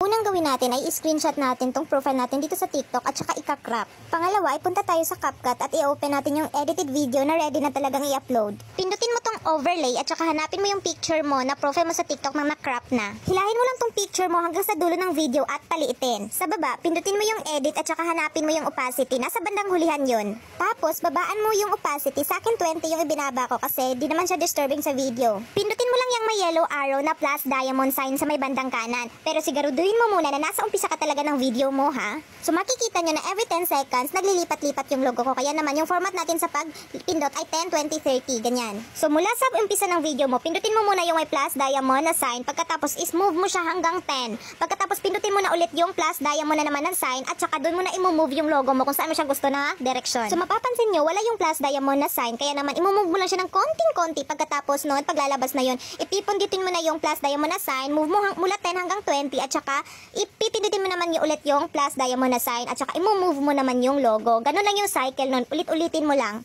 Unang gawin natin ay i-screenshot natin tong profile natin dito sa TikTok at saka i-crop. Pangalawa ay punta tayo sa CapCut at i-open natin yung edited video na ready na talagang i-upload. Pindutin mo tong overlay at saka hanapin mo yung picture mo na profile mo sa TikTok na crop na. Hilahin mo lang tong picture mo hanggang sa dulo ng video at paliitin. Sa baba, pindutin mo yung edit at saka hanapin mo yung opacity. Nasa bandang hulihan yun. Tapos, babaan mo yung opacity. Sa akin 20 yung ibinaba ko kasi di naman siya disturbing sa video. Pindutin mo lang yung may yellow arrow na plus diamond sign sa may bandang kanan. Pero siguraduhin mo muna na nasa umpisa ka talaga ng video mo, ha? So makikita nyo na every 10 seconds naglilipat-lipat yung logo ko. Kaya naman yung format natin sa pagpindot ay 10, 20, 30, ganyan. So mula sa umpisa ng video mo, pindutin mo muna yung may plus diamond na sign. Pagkatapos is move mo siya hanggang 10. Pagkatapos pindutin mo na ulit yung plus diamond na naman ng sign at saka doon mo na i-move yung logo mo kung saan mo siya gusto na direction. So mapapansin nyo, wala yung plus diamond na sign. Kaya naman i-move mo lang siya ng konting-konti. Pagkatapos noon, paglalabas na yun, ipipindutin mo na yung plus diamond na sign. Move mo mula 10 hanggang 20 at saka ipipindutin mo naman yung ulit yung plus diamond na sign at saka i-move mo naman yung logo. Ganun lang yung cycle nun. Ulit-ulitin mo lang.